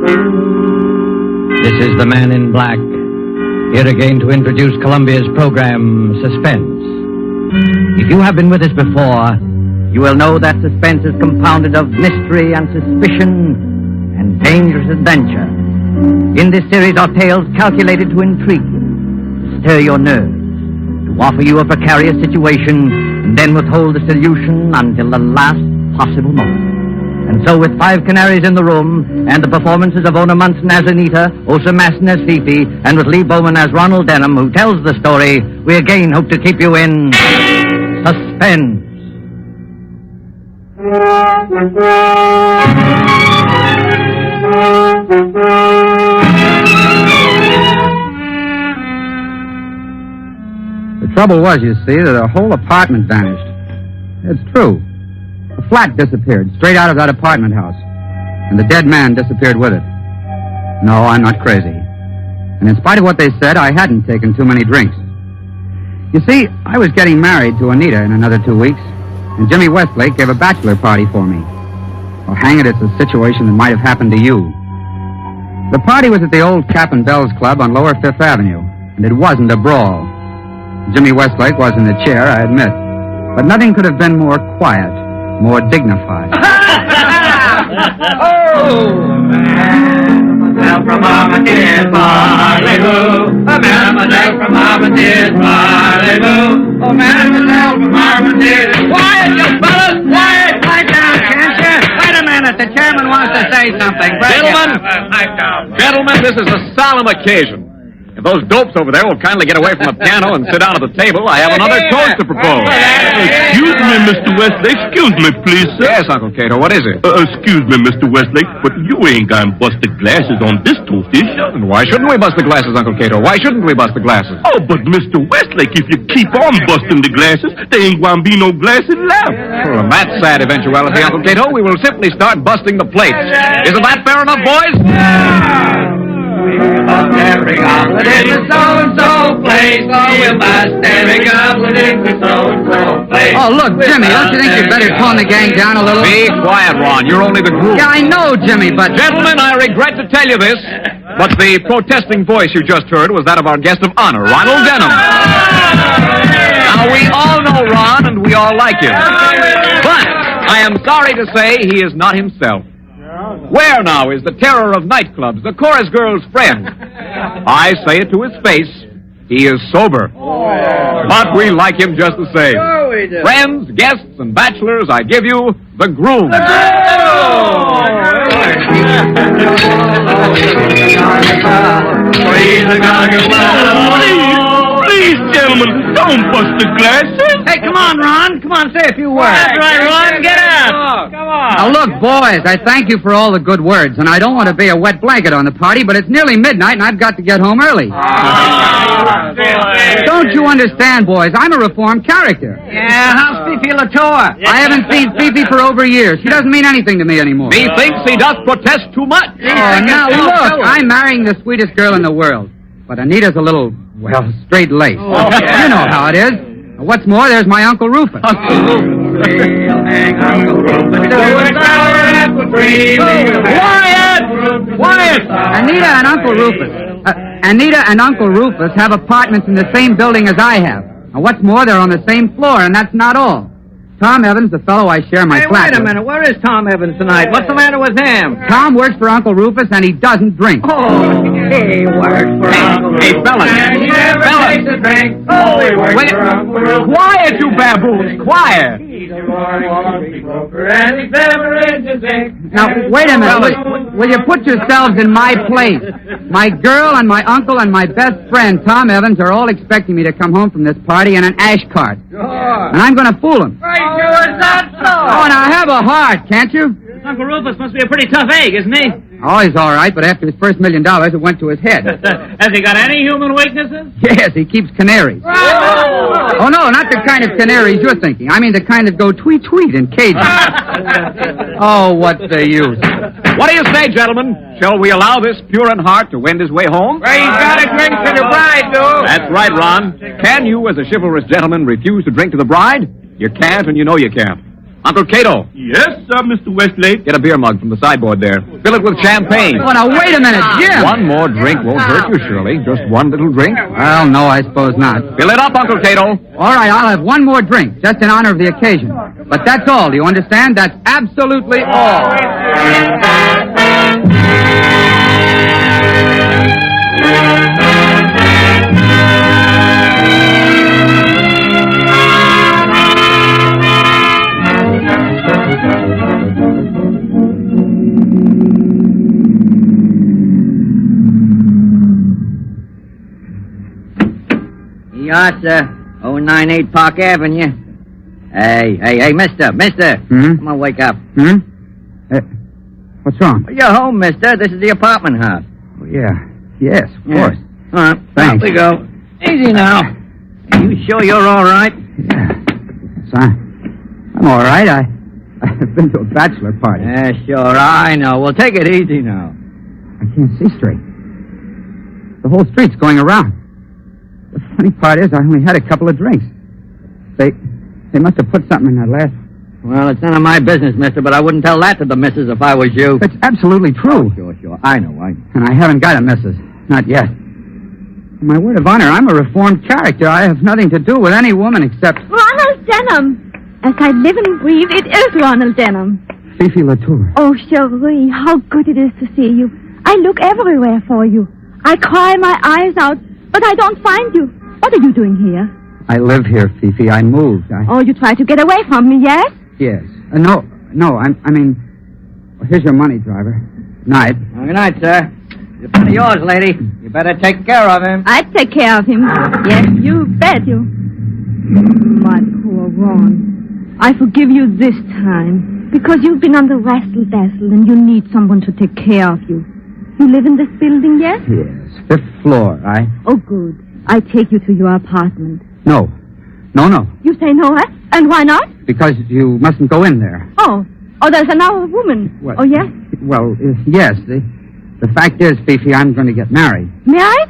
This is the Man in Black, here again to introduce Columbia's program, Suspense. If you have been with us before, you will know that suspense is compounded of mystery and suspicion and dangerous adventure. In this series are tales calculated to intrigue you, to stir your nerves, to offer you a precarious situation, and then withhold the solution until the last possible moment. And so with 5 canaries in the room, and the performances of Ona Munson as Anita, Osa Masson as Fifi, and with Lee Bowman as Ronald Denham, who tells the story, we again hope to keep you in suspense. The trouble was, you see, that the whole apartment vanished. It's true. The flat disappeared straight out of that apartment house, and the dead man disappeared with it. No, I'm not crazy. And in spite of what they said, I hadn't taken too many drinks. You see, I was getting married to Anita in another 2 weeks, and Jimmy Westlake gave a bachelor party for me. Well, hang it, it's a situation that might have happened to you. The party was at the old Cap and Bells Club on Lower Fifth Avenue, and it wasn't a brawl. Jimmy Westlake was in the chair, I admit, but nothing could have been more quiet, more dignified. Mademoiselle from Armagnac, parlez-vous. Mademoiselle from Armagnac, parlez-vous. Oh, Mademoiselle from Armagnac. Quiet, you fellas, quiet. Pipe down, can't you? Wait a minute, the chairman wants to say something. Gentlemen, this is a solemn occasion. If those dopes over there will kindly get away from the piano and sit down at the table, I have another toast to propose. Excuse me, Mr. Westlake. Excuse me, please, sir. Yes, Uncle Cato, what is it? Excuse me, Mr. Westlake, but you ain't gonna bust the glasses on this toast, is you? And why shouldn't we bust the glasses, Uncle Cato? Why shouldn't we bust the glasses? Oh, but Mr. Westlake, if you keep on busting the glasses, there ain't gonna be no glasses left. Well, in that sad eventuality, Uncle Cato, we will simply start busting the plates. Isn't that fair enough, boys? We'll bust every goblet in the so-and-so place. Oh, we'll bust every goblet in the so-and-so place. Oh, look, Jimmy, don't you think you'd better tone the gang down a little? Be quiet, Ron. You're only the groom. Yeah, I know, Jimmy, but... Gentlemen, I regret to tell you this, but the protesting voice you just heard was that of our guest of honor, Ronald Denham. Now, we all know Ron, and we all like him. But I am sorry to say he is not himself. Where now is the terror of nightclubs, the chorus girl's friend? I say it to his face, he is sober. But we like him just the same. Friends, guests, and bachelors, I give you the groom. Please, gentlemen, don't bust the glasses. Hey, come on, Ron. Come on, say a few words. That's right, Ron. Get up. Come on. Now, look, boys, I thank you for all the good words, and I don't want to be a wet blanket on the party, but it's nearly midnight, and I've got to get home early. Don't you understand, boys? I'm a reformed character. Yeah, how's Fifi Latour? I haven't seen Fifi for over a year. She doesn't mean anything to me anymore. Methinks he doth protest too much. Oh, now, look, I'm marrying the sweetest girl in the world, but Anita's a little, well, straight-laced. Oh, yeah. You know how it is. What's more, there's my Uncle Rufus. Quiet! Quiet! Anita and Uncle Rufus have apartments in the same building as I have. And what's more, they're on the same floor, and that's not all. Tom Evans, the fellow I share my flat Wait a with. minute. Where is Tom Evans tonight? What's the matter with him? Tom works for Uncle Rufus, and he doesn't drink. Oh, he works for Uncle Rufus. Hey, fellas. And he never takes a drink. Oh, he works for Uncle Rufus. Quiet, you baboons, quiet. He's a royalty broker, and he's never in his ink. Now, wait a minute. Will you put yourselves in my place? My girl and my uncle and my best friend, Tom Evans, are all expecting me to come home from this party in an ash cart. And I'm going to fool them. Right, sure is not so. Oh, now have a heart, can't you? Uncle Rufus must be a pretty tough egg, isn't he? Oh, he's all right, but after his first $1 million, it went to his head. Has he got any human weaknesses? Yes, he keeps canaries. Oh, no, not the kind of canaries you're thinking. I mean the kind that go tweet-tweet in cages. Oh, what's the use? What do you say, gentlemen? Shall we allow this pure in heart to wend his way home? Well, he's got a drink for the bride, though. That's right, Ron. Can you, as a chivalrous gentleman, refuse to drink to the bride? You can't, and you know you can't. Uncle Cato, Yes, Mr. Westlake. get a beer mug from the sideboard there. Fill it with champagne. Oh, now, wait a minute, Jim! One more drink won't hurt you, Shirley. Just one little drink. Well, no, I suppose not. Fill it up, Uncle Cato. All right, I'll have one more drink, just in honor of the occasion. But that's all, do you understand? That's absolutely all. Yes, sir. 098 Park Avenue. Hey, mister. Come on, wake up. What's wrong? You're home, mister. This is the apartment house. Oh, yeah. Yes, of course. All right, Thanks. Off we go. Easy now. Are you sure you're all right? Yeah. Yes, I'm all right. I've been to a bachelor party. Yeah, sure, I know. Well, take it easy now. I can't see straight. The whole street's going around. The funny part is I only had a couple of drinks. They must have put something in that last... Well, it's none of my business, mister, but I wouldn't tell that to the missus if I was you. It's absolutely true. Sure. I know. And I haven't got a missus. Not yet. On my word of honor, I'm a reformed character. I have nothing to do with any woman except... Ronald Denham! As I live and breathe, it is Ronald Denham. Fifi Latour. Oh, Cherie, how good it is to see you. I look everywhere for you. I cry my eyes out, but I don't find you. What are you doing here? I live here, Fifi. I moved. Oh, you tried to get away from me, yes? Yes. No, I mean... Well, here's your money, driver. Night. Well, good night, sir. It's one of yours, lady. You better take care of him. I'd take care of him. Yes, you bet you. My poor Ron. I forgive you this time, because you've been on the wrestle-dazzle and you need someone to take care of you. You live in this building, yes? Yes, 5th floor. Oh, good. I take you to your apartment. No. You say no, eh? And why not? Because you mustn't go in there. Oh, there's another woman. What? Oh, yes? Well, yes. The fact is, Fifi, I'm going to get married. Married?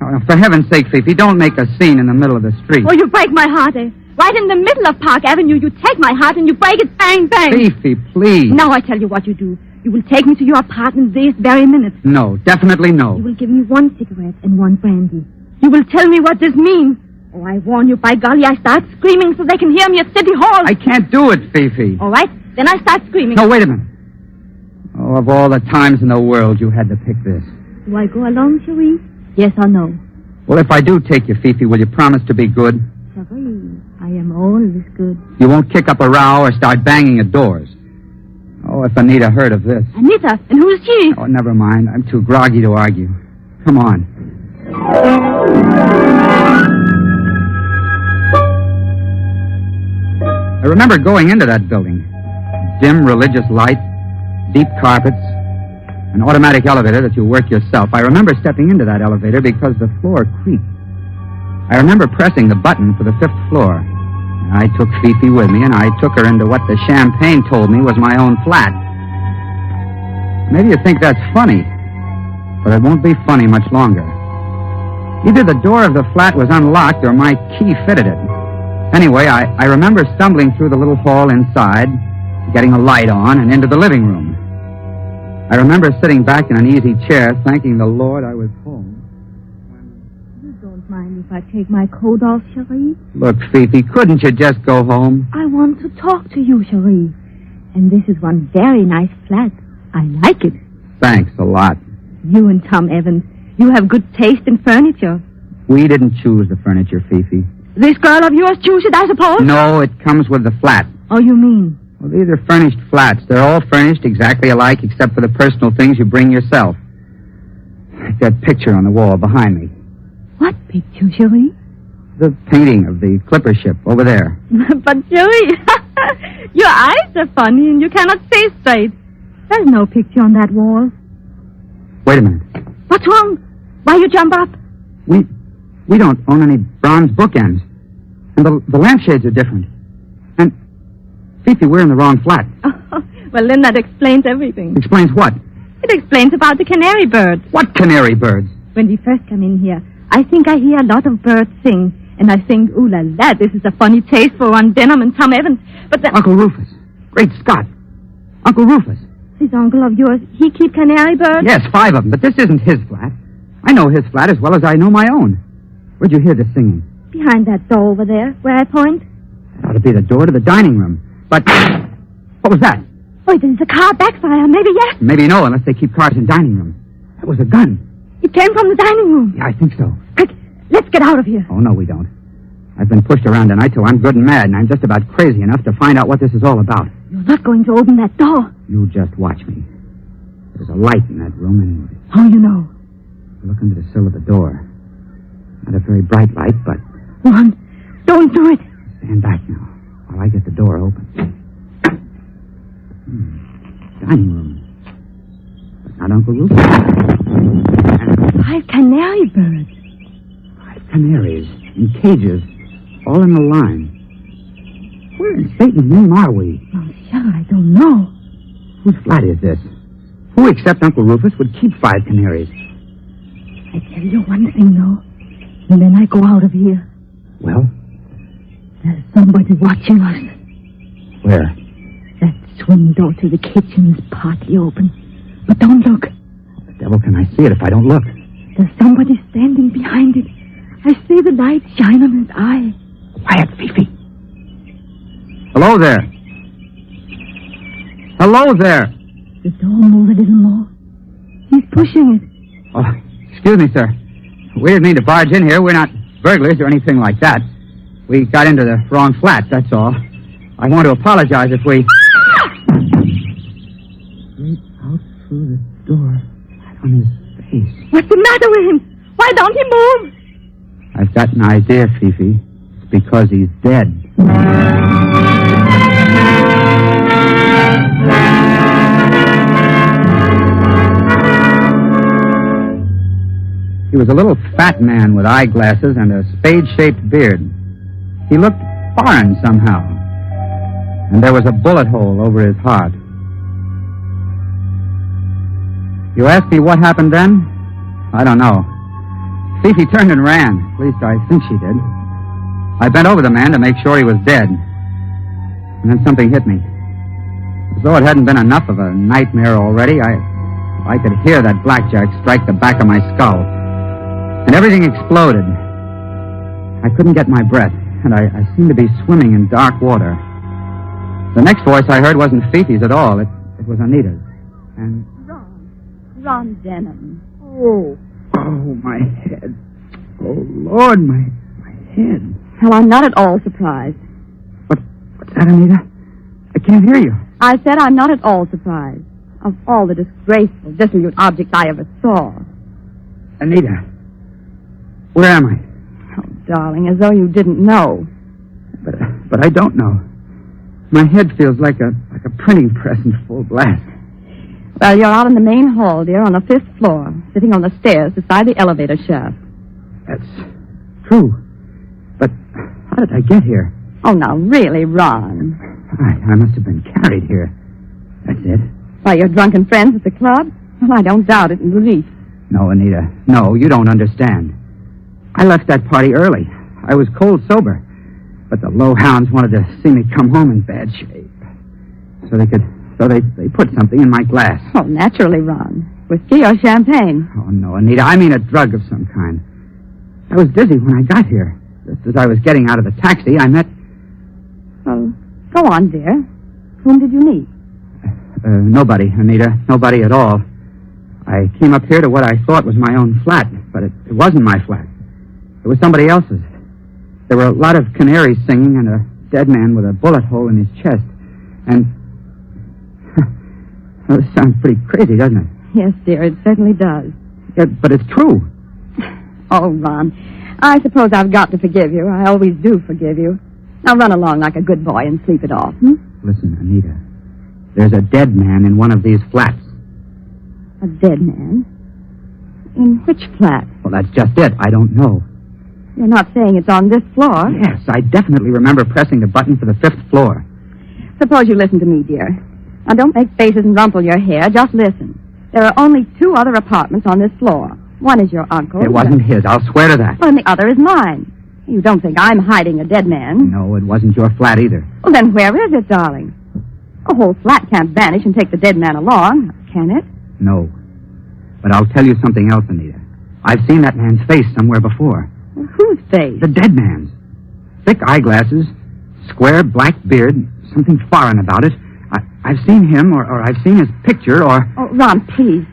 Oh, for heaven's sake, Fifi, don't make a scene in the middle of the street. Oh, you break my heart, eh? Right in the middle of Park Avenue, you take my heart and you break it bang, bang. Fifi, please. Now I tell you what you do. You will take me to your apartment this very minute. No, definitely no. You will give me one cigarette and one brandy. You will tell me what this means. Oh, I warn you, by golly, I start screaming so they can hear me at City Hall. I can't do it, Fifi. All right, then I start screaming. No, wait a minute. Oh, of all the times in the world, you had to pick this. Do I go along, Cherie? Yes or no? Well, if I do take you, Fifi, will you promise to be good? Cherie, I am always good. You won't kick up a row or start banging at doors. Oh, if Anita heard of this. Anita? And who is she? Oh, never mind. I'm too groggy to argue. Come on. I remember going into that building. Dim religious light, deep carpets, an automatic elevator that you work yourself. I remember stepping into that elevator because the floor creaked. I remember pressing the button for the 5th floor. I took Fifi with me, and I took her into what the champagne told me was my own flat. Maybe you think that's funny, but it won't be funny much longer. Either the door of the flat was unlocked or my key fitted it. Anyway, I remember stumbling through the little hall inside, getting a light on, and into the living room. I remember sitting back in an easy chair, thanking the Lord I was home. You don't mind if I take my coat off, Cherie? Look, Fifi, couldn't you just go home? I want to talk to you, Cherie. And this is one very nice flat. I like it. Thanks a lot. You and Tom Evans, you have good taste in furniture. We didn't choose the furniture, Fifi. This girl of yours chose it, I suppose? No, it comes with the flat. Oh, you mean? Well, these are furnished flats. They're all furnished exactly alike except for the personal things you bring yourself. Like that picture on the wall behind me. What picture, Cherie? The painting of the clipper ship over there. But, Cherie, your eyes are funny and you cannot see straight. There's no picture on that wall. Wait a minute. What's wrong? Why you jump up? We don't own any bronze bookends. And the lampshades are different. And, Fifi, we're in the wrong flat. Oh, well, then that explains everything. Explains what? It explains about the canary birds. What canary birds? When we first come in here, I think I hear a lot of birds sing. And I think, ooh la la, this is a funny taste for Ron Denham and Tom Evans. But then... Uncle Rufus. Great Scott. Uncle Rufus. This uncle of yours, he keep canary birds? Yes, 5 of them, but this isn't his flat. I know his flat as well as I know my own. Where'd you hear this singing? Behind that door over there, where I point. That ought to be the door to the dining room. But what was that? Oh, there's a car backfire. Maybe yes. Maybe no, unless they keep cars in dining room. That was a gun. It came from the dining room. Yeah, I think so. Quick, let's get out of here. Oh, no, we don't. I've been pushed around tonight till I'm good and mad, and I'm just about crazy enough to find out what this is all about. You're not going to open that door. You just watch me. There's a light in that room anyway. How you know? Look under the sill of the door. Not a very bright light, but... Ron, don't do it. Stand back now while I get the door open. Dining room. But not Uncle Rufus. 5 canary birds. 5 canaries in cages, all in a line. Where in Satan's name are we? Oh, sure, I don't know. Whose flat is this? Who except Uncle Rufus would keep 5 canaries? I tell you one thing, though, and then I go out of here. Well? There's somebody watching us. Where? That swing door to the kitchen is partly open. But don't look. The devil can I see it if I don't look? There's somebody standing behind it. I see the light shine on his eye. Quiet, Fifi. Hello there. Hello there. The door move a little more. He's pushing it. Oh, excuse me, sir. We didn't mean to barge in here. We're not burglars or anything like that. We got into the wrong flat, that's all. I want to apologize if we... Straight out through the door, right on his face. What's the matter with him? Why don't he move? I've got an idea, Fifi. It's because he's dead. He was a little fat man with eyeglasses and a spade-shaped beard. He looked foreign somehow. And there was a bullet hole over his heart. You ask me what happened then? I don't know. Fifi turned and ran. At least I think she did. I bent over the man to make sure he was dead. And then something hit me. As though it hadn't been enough of a nightmare already, I could hear that blackjack strike the back of my skull. And everything exploded. I couldn't get my breath, and I seemed to be swimming in dark water. The next voice I heard wasn't Fifi's at all. It was Anita's. And... Ron Denham. Oh, my head. Oh, Lord, my head. Well, I'm not at all surprised. What's that, Anita? I can't hear you. I said I'm not at all surprised. Of all the disgraceful, dissolute objects I ever saw. Anita, where am I? Oh, darling, as though you didn't know. But I don't know. My head feels like a printing press in full blast. Well, you're out in the main hall, dear, on the 5th floor, sitting on the stairs beside the elevator shaft. That's true. But how did I get here? Oh, now, really, Ron. I must have been carried here. That's it. By your drunken friends at the club? Well, I don't doubt it in the least. No, Anita. No, you don't understand. I left that party early. I was cold sober. But the low hounds wanted to see me come home in bad shape. So they put something in my glass. Oh, naturally, Ron. Whiskey or champagne? Oh, no, Anita. I mean a drug of some kind. I was dizzy when I got here. Just as I was getting out of the taxi, I met... Well, go on, dear. Whom did you meet? Nobody, Anita. Nobody at all. I came up here to what I thought was my own flat, but it wasn't my flat. It was somebody else's. There were a lot of canaries singing and a dead man with a bullet hole in his chest. And... Well, this sounds pretty crazy, doesn't it? Yes, dear, it certainly does. Yeah, but it's true. Oh, Ron, I suppose I've got to forgive you. I always do forgive you. Now run along like a good boy and sleep it off, Listen, Anita. There's a dead man in one of these flats. A dead man? In which flat? Well, that's just it. I don't know. You're not saying it's on this floor? Yes, I definitely remember pressing the button for the 5th floor. Suppose you listen to me, dear. Now, don't make faces and rumple your hair. Just listen. There are only 2 other apartments on this floor. One is your uncle's. It wasn't his. I'll swear to that. Well, and the other is mine. You don't think I'm hiding a dead man? No, it wasn't your flat either. Well, then where is it, darling? A whole flat can't vanish and take the dead man along, can it? No. But I'll tell you something else, Anita. I've seen that man's face somewhere before. Well, whose face? The dead man's. Thick eyeglasses, square black beard, something foreign about it. I've seen him, or I've seen his picture, or... Oh, Ron, please.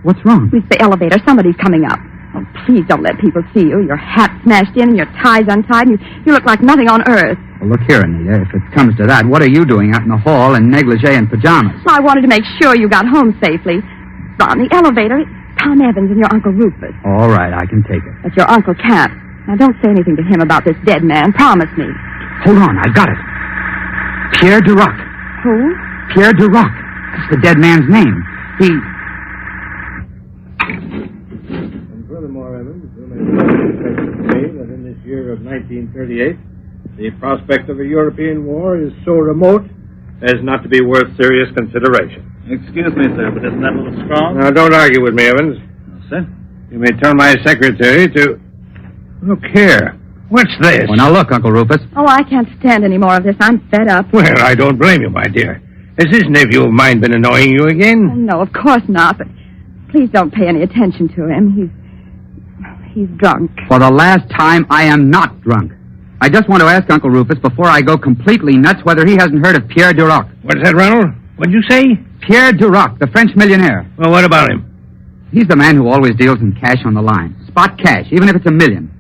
What's wrong? It's the elevator. Somebody's coming up. Oh, please don't let people see you. Your hat smashed in and your tie's untied, and you look like nothing on earth. Well, look here, Anita. If it comes to that, what are you doing out in the hall in negligee and pajamas? I wanted to make sure you got home safely. Ron, the elevator, it's Tom Evans and your Uncle Rufus. All right, I can take it. But your uncle can't. Now, don't say anything to him about this dead man. Promise me. Hold on, I've got it. Pierre Duroc. Who? Pierre Duroc. That's the dead man's name. He... And furthermore, Evans, you may say that in this year of 1938, the prospect of a European war is so remote as not to be worth serious consideration. Excuse me, sir, but isn't that a little strong? Now, don't argue with me, Evans. No, sir. You may tell my secretary to... Look here. What's this? Well, now look, Uncle Rufus. Oh, I can't stand any more of this. I'm fed up. Well, I don't blame you, my dear. Has this nephew of mine been annoying you again? Oh, no, of course not, but please don't pay any attention to him. He's drunk. For the last time, I am not drunk. I just want to ask Uncle Rufus, before I go completely nuts, whether he hasn't heard of Pierre Duroc. What's that, Ronald? What'd you say? Pierre Duroc, the French millionaire. Well, what about him? He's the man who always deals in cash on the line. Spot cash, even if it's $1 million.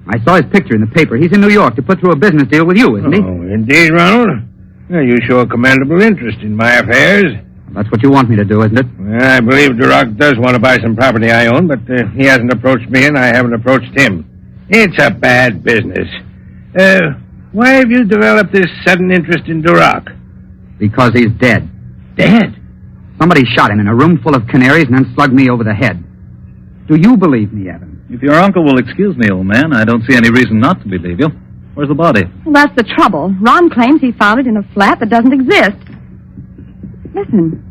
I saw his picture in the paper. He's in New York to put through a business deal with you, isn't he? Oh, indeed, Ronald. Well, you show a commendable interest in my affairs. That's what you want me to do, isn't it? Well, I believe Duroc does want to buy some property I own, but he hasn't approached me and I haven't approached him. It's a bad business. Why have you developed this sudden interest in Duroc? Because he's dead. Dead? Somebody shot him in a room full of canaries and then slugged me over the head. Do you believe me, Evans? If your uncle will excuse me, old man, I don't see any reason not to believe you. Where's the body? Well, that's the trouble. Ron claims he found it in a flat that doesn't exist. Listen.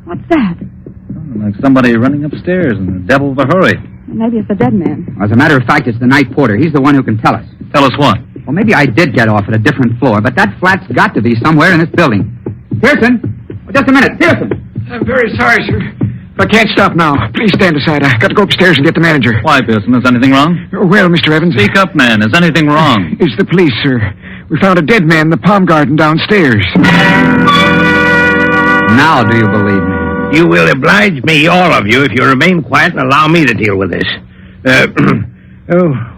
What's that? Oh, like somebody running upstairs in a devil of a hurry. Maybe it's the dead man. As a matter of fact, it's the night porter. He's the one who can tell us. Tell us what? Well, maybe I did get off at a different floor, but that flat's got to be somewhere in this building. Pearson! Oh, just a minute. Pearson! I'm very sorry, sir. I can't stop now. Please stand aside. I've got to go upstairs and get the manager. Why, Pearson? Is anything wrong? Well, Mr. Evans... Speak up, man. Is anything wrong? It's the police, sir. We found a dead man in the palm garden downstairs. Now do you believe me? You will oblige me, all of you, if you remain quiet and allow me to deal with this.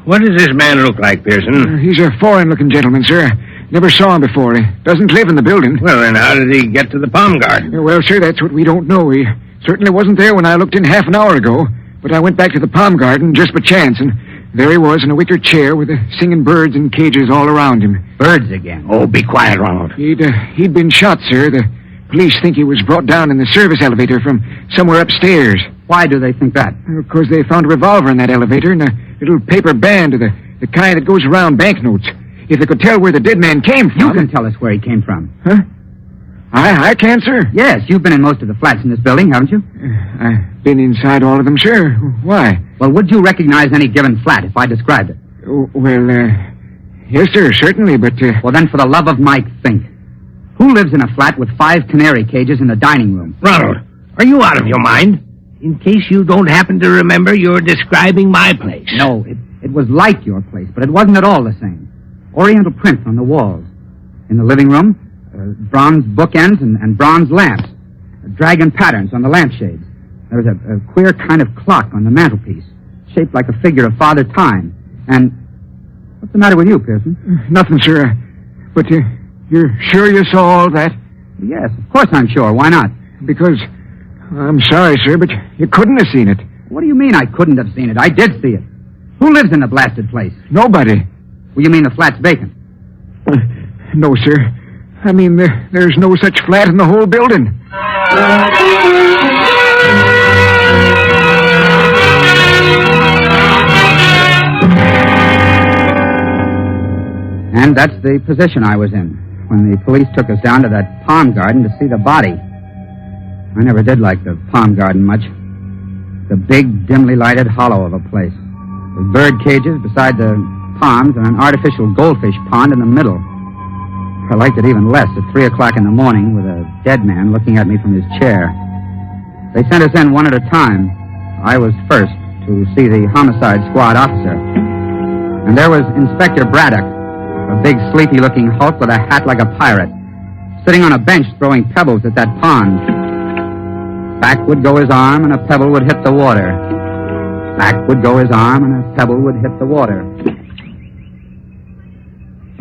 What does this man look like, Pearson? He's a foreign-looking gentleman, sir. Never saw him before. He doesn't live in the building. Well, then how did he get to the palm garden? Well, sir, that's what we don't know. He certainly wasn't there when I looked in half an hour ago. But I went back to the palm garden just by chance, and there he was in a wicker chair with the singing birds in cages all around him. Birds again. Oh, be quiet, Ronald. He'd been shot, sir. The police think he was brought down in the service elevator from somewhere upstairs. Why do they think that? Because they found a revolver in that elevator and a little paper band of the kind that goes around banknotes. If they could tell where the dead man came from... You can tell us where he came from. Huh? I can, sir. Yes, you've been in most of the flats in this building, haven't you? I've been inside all of them, sir. Why? Well, would you recognize any given flat if I described it? Yes, sir, certainly, but... Well, then, for the love of Mike, think. Who lives in a flat with 5 canary cages in the dining room? Ronald, are you out of your mind? In case you don't happen to remember, you're describing my place. No, it was like your place, but it wasn't at all the same. Oriental prints on the walls. In the living room, bronze bookends and bronze lamps. Dragon patterns on the lampshades. There was a queer kind of clock on the mantelpiece, shaped like a figure of Father Time. And what's the matter with you, Pearson? Nothing, sir. But you're sure you saw all that? Yes, of course I'm sure. Why not? Because, I'm sorry, sir, but you couldn't have seen it. What do you mean I couldn't have seen it? I did see it. Who lives in the blasted place? Nobody. Well, you mean the flat's vacant? No, sir. I mean, there's no such flat in the whole building. And that's the position I was in when the police took us down to that palm garden to see the body. I never did like the palm garden much. The big, dimly lighted hollow of a place, with bird cages beside the palms and an artificial goldfish pond in the middle. I liked it even less at 3 o'clock in the morning with a dead man looking at me from his chair. They sent us in one at a time. I was first to see the homicide squad officer. And there was Inspector Braddock, a big, sleepy-looking hulk with a hat like a pirate, sitting on a bench throwing pebbles at that pond. Back would go his arm, and a pebble would hit the water. Back would go his arm, and a pebble would hit the water.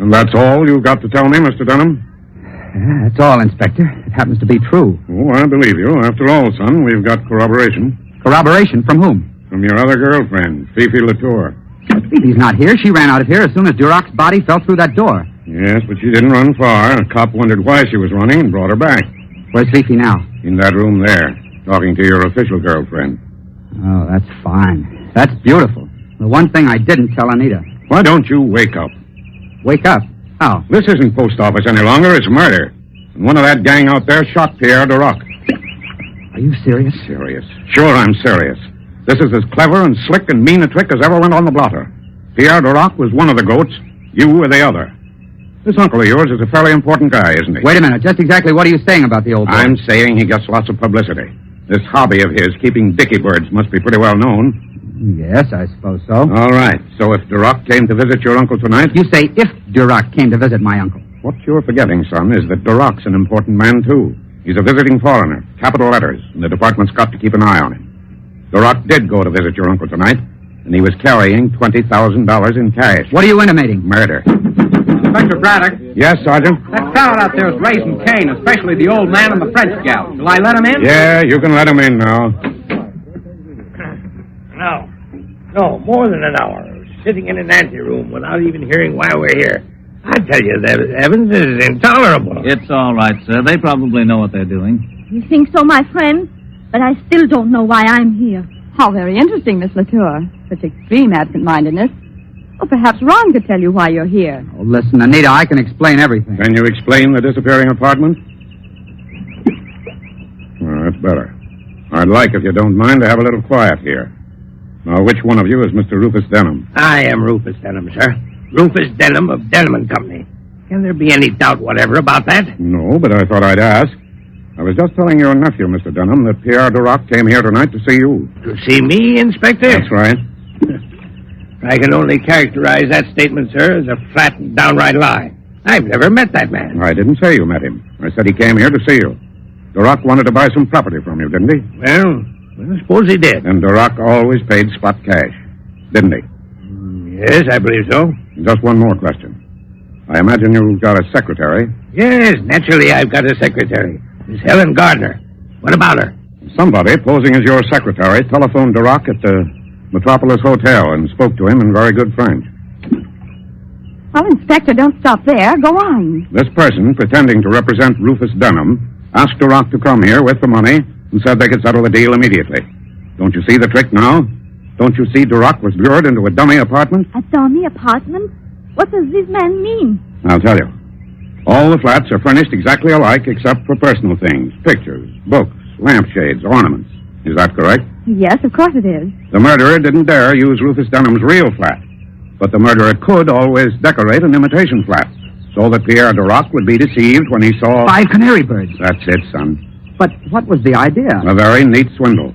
And that's all you've got to tell me, Mr. Dunham? Yeah, that's all, Inspector. It happens to be true. Oh, I believe you. After all, son, we've got corroboration. Corroboration? From whom? From your other girlfriend, Fifi Latour. Fifi's not here. She ran out of here as soon as Duroc's body fell through that door. Yes, but she didn't run far. A cop wondered why she was running and brought her back. Where's Fifi now? In that room there, talking to your official girlfriend. Oh, that's fine. That's beautiful. The one thing I didn't tell Anita. Why don't you wake up? Wake up? How? This isn't post office any longer. It's murder. And one of that gang out there shot Pierre Duroc. Are you serious? Serious. Sure, I'm serious. This is as clever and slick and mean a trick as ever went on the blotter. Pierre Duroc was one of the goats. You were the other. This uncle of yours is a fairly important guy, isn't he? Wait a minute. Just exactly what are you saying about the old boy? I'm saying he gets lots of publicity. This hobby of his, keeping dicky birds, must be pretty well known. Yes, I suppose so. All right. So if Duroc came to visit your uncle tonight... You say if Duroc came to visit my uncle. What you're forgetting, son, is that Duroc's an important man, too. He's a visiting foreigner, capital letters, and the department's got to keep an eye on him. Duroc did go to visit your uncle tonight, and he was carrying $20,000 in cash. What are you intimating? Murder. Inspector Braddock. Yes, Sergeant? That crowd out there is raising Cain, especially the old man and the French gal. Shall I let him in? Yeah, you can let him in now. No, more than an hour. Sitting in an anteroom without even hearing why we're here. I tell you, that Evans is intolerable. It's all right, sir. They probably know what they're doing. You think so, my friend? But I still don't know why I'm here. How very interesting, Miss Latour. Such extreme absent-mindedness. Well, perhaps Ron could tell you why you're here. Oh, listen, Anita, I can explain everything. Can you explain the disappearing apartment? Well, that's better. I'd like, if you don't mind, to have a little quiet here. Now, which one of you is Mr. Rufus Denham? I am Rufus Denham, sir. Rufus Denham of Denham & Company. Can there be any doubt whatever about that? No, but I thought I'd ask. I was just telling your nephew, Mr. Denham, that Pierre Duroc came here tonight to see you. To see me, Inspector? That's right. I can only characterize that statement, sir, as a flat and downright lie. I've never met that man. I didn't say you met him. I said he came here to see you. Duroc wanted to buy some property from you, didn't he? Well, I suppose he did. And Duroc always paid spot cash, didn't he? Yes, I believe so. Just one more question. I imagine you've got a secretary. Yes, naturally I've got a secretary. Miss Helen Gardner. What about her? Somebody, posing as your secretary, telephoned Duroc at the Metropolis Hotel and spoke to him in very good French. Well, Inspector, don't stop there. Go on. This person, pretending to represent Rufus Denham, asked Duroc to come here with the money and said they could settle the deal immediately. Don't you see the trick now? Don't you see Duroc was lured into a dummy apartment? A dummy apartment? What does this man mean? I'll tell you. All the flats are furnished exactly alike except for personal things. Pictures, books, lampshades, ornaments. Is that correct? Yes, of course it is. The murderer didn't dare use Rufus Denham's real flat. But the murderer could always decorate an imitation flat, so that Pierre Duroc would be deceived when he saw... 5 canary birds. That's it, son. But what was the idea? A very neat swindle.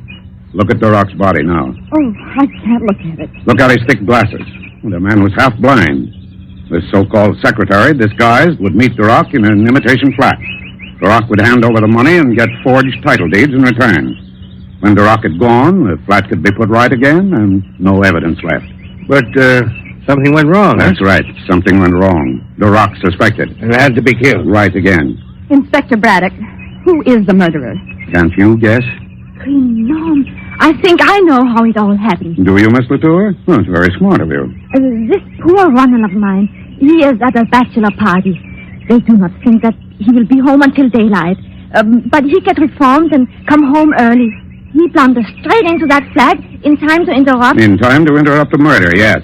Look at Duroc's body now. Oh, I can't look at it. Look at his thick glasses. The man was half blind. This so-called secretary, disguised, would meet Duroc in an imitation flat. Duroc would hand over the money and get forged title deeds in return. When Duroc had gone, the flat could be put right again and no evidence left. But, something went wrong, That's right. Something went wrong. Duroc suspected. And had to be killed. Right again. Inspector Braddock, who is the murderer? Can't you guess? Nom. I think I know how it all happened. Do you, Miss Latour? Well, it's very smart of you. This poor Ronald of mine, he is at a bachelor party. They do not think that he will be home until daylight. But he get reformed and come home early. He blunders straight into that flat in time to interrupt. In time to interrupt the murder, yes.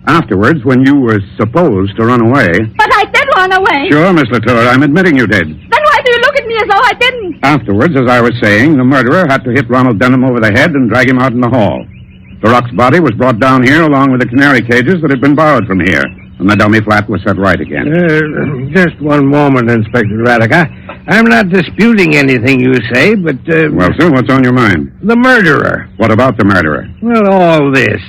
Afterwards, when you were supposed to run away... But I did run away. Sure, Miss Latour, I'm admitting you did. Then why do you look at me as though I didn't? Afterwards, as I was saying, the murderer had to hit Ronald Denham over the head and drag him out in the hall. Duroc's body was brought down here along with the canary cages that had been borrowed from here. and the dummy flat was set right again. Just one moment, Inspector Raddick. I'm not disputing anything you say, but... Well, sir, what's on your mind? The murderer. What about the murderer? Well, all this.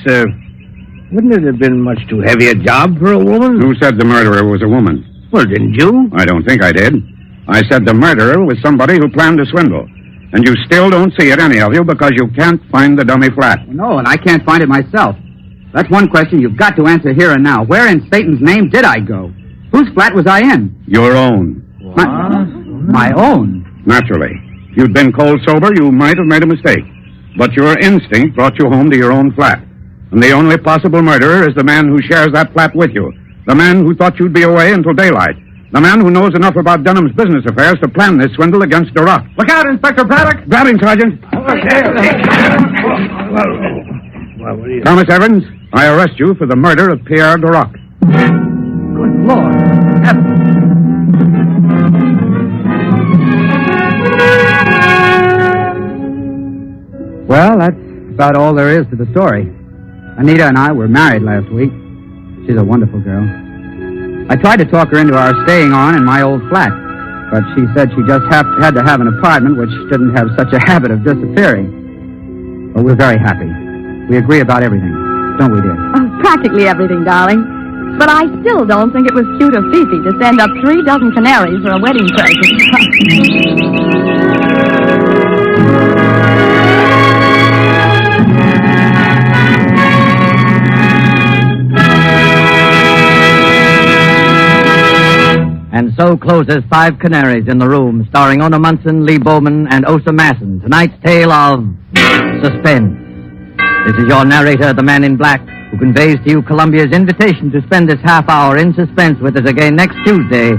Wouldn't it have been much too heavy a job for a woman? Who said the murderer was a woman? Well, didn't you? I don't think I did. I said the murderer was somebody who planned a swindle. And you still don't see it, any of you, because you can't find the dummy flat. No, and I can't find it myself. That's one question you've got to answer here and now. Where in Satan's name did I go? Whose flat was I in? Your own. My own? Naturally. If you'd been cold sober, you might have made a mistake. But your instinct brought you home to your own flat. And the only possible murderer is the man who shares that flat with you. The man who thought you'd be away until daylight. The man who knows enough about Dunham's business affairs to plan this swindle against Duroc. Look out, Inspector Braddock! Grab him, Sergeant. Well, Thomas Evans, I arrest you for the murder of Pierre Duroc. Good Lord. Well, that's about all there is to the story. Anita and I were married last week. She's a wonderful girl. I tried to talk her into our staying on in my old flat, but she said she just had to have an apartment which didn't have such a habit of disappearing. But we're very happy. We agree about everything, don't we, dear? Oh, practically everything, darling. But I still don't think it was cute of Fifi to send up 3 dozen canaries for a wedding present. And so closes 5 Canaries in the Room, starring Ona Munson, Lee Bowman, and Osa Masson. Tonight's tale of Suspense. This is your narrator, the Man in Black, who conveys to you Columbia's invitation to spend this half hour in suspense with us again next Tuesday,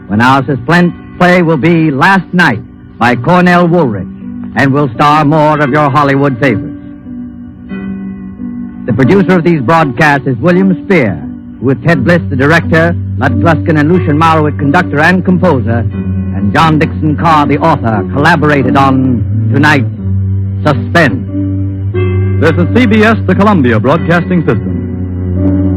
when our suspense play will be Last Night by Cornell Woolrich, and will star more of your Hollywood favorites. The producer of these broadcasts is William Spear, who with Ted Bliss, the director, Lud Gluskin and Lucian Marowit, conductor and composer, and John Dixon Carr, the author, collaborated on tonight's Suspense. This is CBS, the Columbia Broadcasting System.